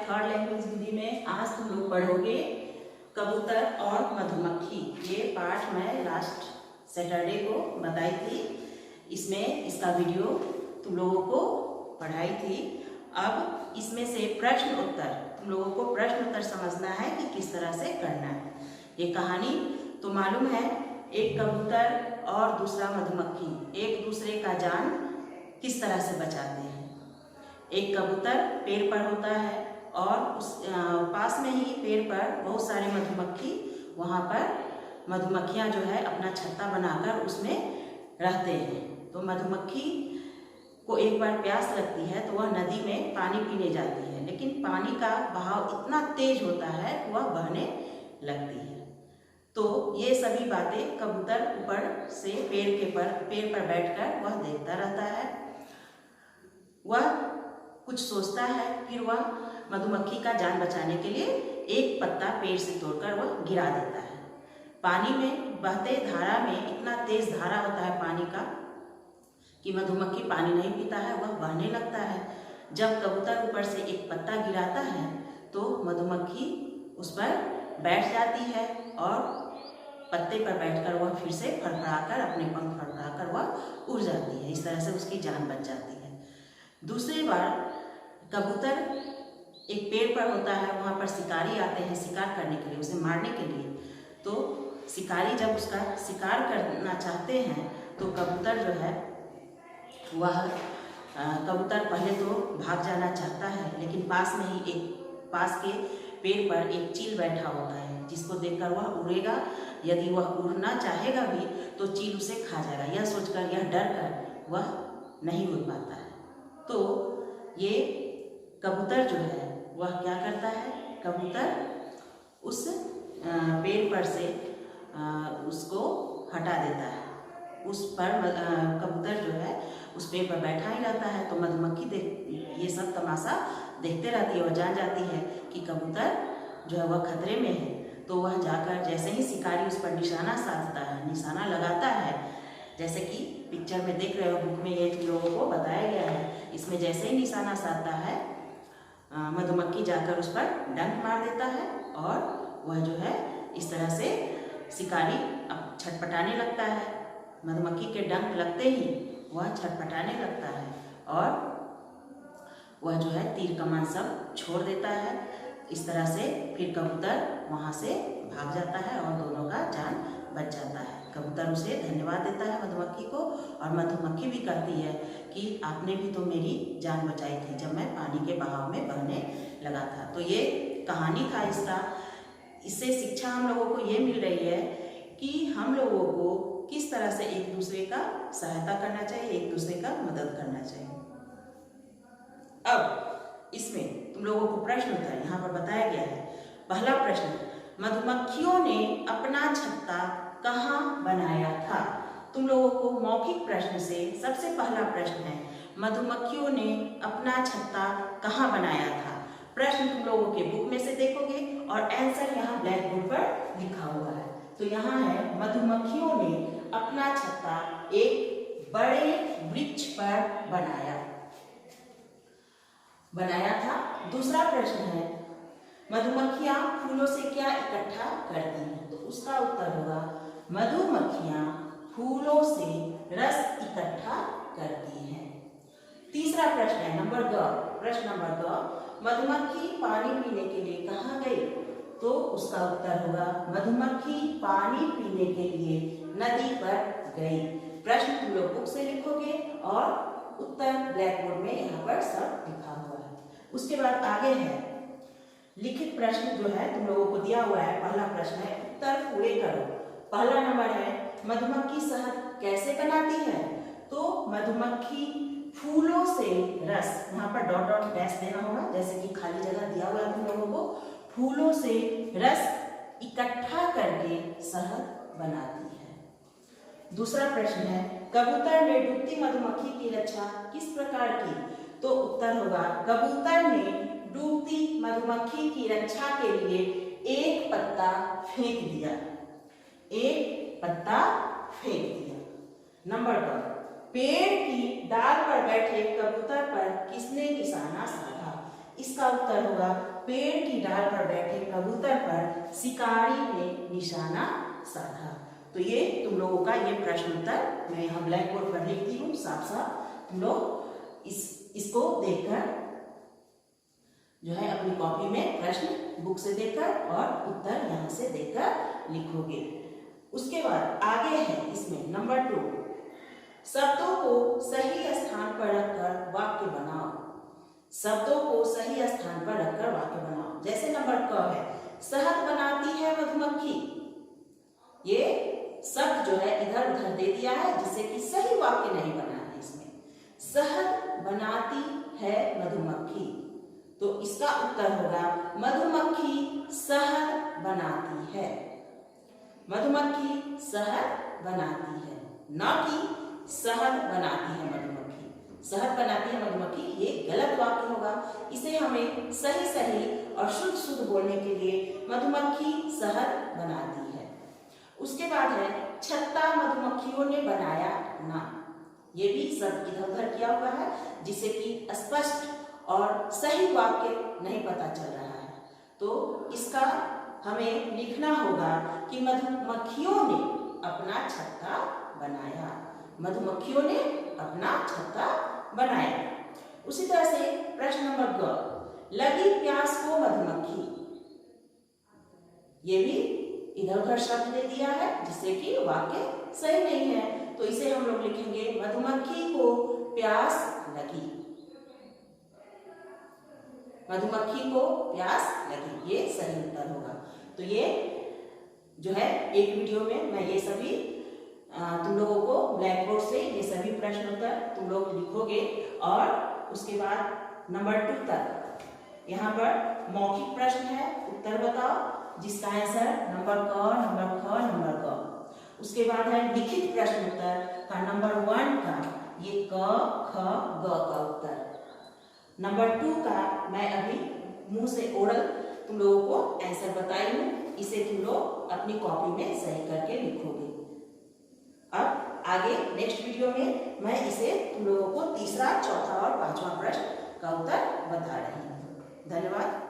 Third language Hindi में आज तुम लोग पढ़ोगे कबूतर और मधुमक्खी। ये पाठ मैं लास्ट सैटरडे को बताई थी, इसमें इसका वीडियो तुम लोगों को पढ़ाई थी। अब इसमें से प्रश्न उत्तर, तुम लोगों को प्रश्न उत्तर समझना है कि किस तरह से करना है। ये कहानी तो मालूम है, एक कबूतर और दूसरा मधुमक्खी एक दूसरे का जान किस तरह से बचाते हैं। एक कबूतर पेड़ पर होता है और उस पास में ही पेड़ पर बहुत सारे मधुमक्खी, वहाँ पर मधुमक्खियाँ जो है अपना छत्ता बनाकर उसमें रहते हैं। तो मधुमक्खी को एक बार प्यास लगती है तो वह नदी में पानी पीने जाती है, लेकिन पानी का बहाव इतना तेज होता है कि वह बहने लगती है। तो ये सभी बातें कबूतर ऊपर से पेड़ पर बैठकर वह देखता रहता है। वह कुछ सोचता है, फिर वह मधुमक्खी का जान बचाने के लिए एक पत्ता पेड़ से तोड़कर वह गिरा देता है। पानी में बहते धारा में इतना तेज धारा होता है पानी का कि मधुमक्खी पानी नहीं पीता है, वह बहने लगता है। जब कबूतर ऊपर से एक पत्ता गिराता है तो मधुमक्खी उस पर बैठ जाती है और पत्ते पर बैठकर वह फिर से फड़फड़ाकर अपने पंख फड़फड़ाकर वह उड़ जाती है। इस तरह से उसकी जान बच जाती है। दूसरी बार कबूतर एक पेड़ पर होता है, वहाँ पर शिकारी आते हैं शिकार करने के लिए, उसे मारने के लिए। तो शिकारी जब उसका शिकार करना चाहते हैं तो कबूतर जो है वह कबूतर पहले तो भाग जाना चाहता है, लेकिन पास के पेड़ पर एक चील बैठा होता है जिसको देखकर वह उड़ेगा। यदि वह उड़ना चाहेगा भी तो चील उसे खा जाएगा, यह सोचकर, यह डर कर वह नहीं उड़ पाता है। तो ये कबूतर जो है वह क्या करता है, कबूतर उस पेड़ पर से उसको हटा देता है। उस पर कबूतर जो है उस पेड़ पर बैठा ही रहता है। तो मधुमक्खी ये सब तमाशा देखते रहती है। वह जान जाती है कि कबूतर जो है वह खतरे में है। तो वह जाकर जैसे ही शिकारी उस पर निशाना साधता है, निशाना लगाता है, जैसे कि पिक्चर में देख रहे हो, बुक में ये लोगों को बताया गया है। इसमें जैसे ही निशाना साधता है मधुमक्खी जाकर उस पर डंक मार देता है और वह जो है इस तरह से शिकारी अब छटपटाने लगता है। मधुमक्खी के डंक लगते ही वह छटपटाने लगता है और वह जो है तीर कमान सब छोड़ देता है। इस तरह से फिर कबूतर वहाँ से भाग जाता है और दोनों का जान बच जाता है। कबूतर उसे धन्यवाद देता है मधुमक्खी को, और मधुमक्खी भी कहती है कि आपने भी तो मेरी जान बचाई थी जब मैं पानी के बहाव में बहने लगा था। तो ये कहानी था इसका। इससे शिक्षा हम लोगों को ये मिल रही है कि हम लोगों को किस तरह से एक दूसरे का सहायता करना चाहिए, एक दूसरे का मदद करना चाहिए। अब इसमें तुम लोगों को प्रश्न उत्तर यहाँ पर बताया गया है। पहला प्रश्न, मधुमक्खियों ने अपना छत्ता कहाँ बनाया था? तुम लोगों को मौखिक प्रश्न से सबसे पहला प्रश्न है, मधुमक्खियों ने अपना छत्ता कहाँ बनाया था? प्रश्न तुम लोगों के बुक में से देखोगे और आंसर यहाँ ब्लैक बोर्ड पर लिखा हुआ है। तो यहाँ है, मधुमक्खियों ने अपना छत्ता एक बड़े वृक्ष पर बनाया था। दूसरा प्रश्न है, मधुमक्खियाँ फूलों से क्या इकट्ठा करती हैं? तो उसका उत्तर होगा, मधुमक्खियाँ फूलों से रस इकट्ठा करती हैं। तीसरा प्रश्न है प्रश्न नंबर 2, मधुमक्खी पानी पीने के लिए कहाँ गई? तो उसका उत्तर होगा, मधुमक्खी पानी पीने के लिए नदी पर गई। प्रश्न तुम लोग बुक से लिखोगे और उत्तर ब्लैक बोर्ड में यहाँ पर सब लिखा हुआ है। उसके बाद आगे है लिखित प्रश्न जो है तुम लोगों को दिया हुआ है। पहला प्रश्न है, उत्तर पूरे करो। पहला नंबर है, मधुमक्खी शहद कैसे बनाती है? तो मधुमक्खी फूलों से रस, यहाँ पर डॉट डॉट डैश देना होगा, जैसे कि खाली जगह दिया हुआ है तुम लोगों को। फूलों से रस इकट्ठा करके शहद बनाती है। दूसरा प्रश्न है, कबूतर ने डूबती मधुमक्खी की रक्षा किस प्रकार की? तो उत्तर होगा, कबूतर ने डूबती मधुमक्खी की रक्षा के लिए एक पत्ता फेंक दिया। नंबर 2, पेड़ की डाल पर बैठे कबूतर पर किसने निशाना साधा? इसका उत्तर होगा, पेड़ की डाल पर बैठे कबूतर पर शिकारी ने निशाना साधा। तो ये तुम लोगों का ये प्रश्न उत्तर मैं यहाँ ब्लैक बोर्ड पर लिखती हूँ साफ साफ। तुम लोग इसको देखकर जो है अपनी कॉपी में प्रश्न बुक से देखकर और उत्तर यहाँ से देखकर लिखोगे। उसके बाद आगे है इसमें नंबर 2, शब्दों को सही स्थान पर रखकर वाक्य बनाओ। शब्दों को सही स्थान पर रखकर वाक्य बनाओ। जैसे नंबर क है, शहद बनाती है मधुमक्खी। ये शब्द जो है इधर उधर दे दिया है जिससे कि सही वाक्य नहीं बना है इसमें। शहद बनाती है मधुमक्खी, तो इसका उत्तर होगा मधुमक्खी शहद बनाती है। मधुमक्खी शहद बनाती है, ना कि शहद बनाती है मधुमक्खी। शहद बनाती है मधुमक्खी ये गलत वाक्य होगा। इसे हमें सही सही और शुद्ध शुद्ध बोलने के लिए मधुमक्खी शहद बनाती है। उसके बाद है छत्ता मधुमक्खियों ने बनाया ना। ये भी सब इधर उधर किया हुआ है जिससे कि स्पष्ट और सही वाक्य नहीं पता चल रहा है। तो इसका हमें लिखना होगा कि मधुमक्खियों ने अपना छत्ता बनाया। मधुमक्खियों ने अपना छत्ता बनाया। उसी तरह से प्रश्न नंबर 2, लगी प्यास को मधुमक्खी। ये भी इधर उधर शब्द दे दिया है जिससे कि वाक्य सही नहीं है। तो इसे हम लोग लिखेंगे मधुमक्खी को प्यास लगी। मधुमक्खी को प्यास लगी, ये सही उत्तर होगा। तो ये जो है एक वीडियो में मैं ये सभी तुम लोगों को ब्लैक बोर्ड से ये सभी प्रश्न उत्तर तुम लोग लिखोगे और उसके बाद नंबर 2 तक यहाँ पर मौखिक प्रश्न है, उत्तर बताओ जिसका आंसर नंबर क, नंबर ख, नंबर ग। उसके बाद है लिखित प्रश्न उत्तर का नंबर 1 का ये क, ख, ग का उत्तर। नंबर 2 का मैं अभी मुंह से ओरल तुम लोगों को आंसर बताई हूँ। इसे तुम लोग अपनी कॉपी में सही करके लिखोगे। अब आगे नेक्स्ट वीडियो में मैं इसे तुम लोगों को तीसरा, चौथा और 5वां प्रश्न का उत्तर बता रही हूँ। धन्यवाद।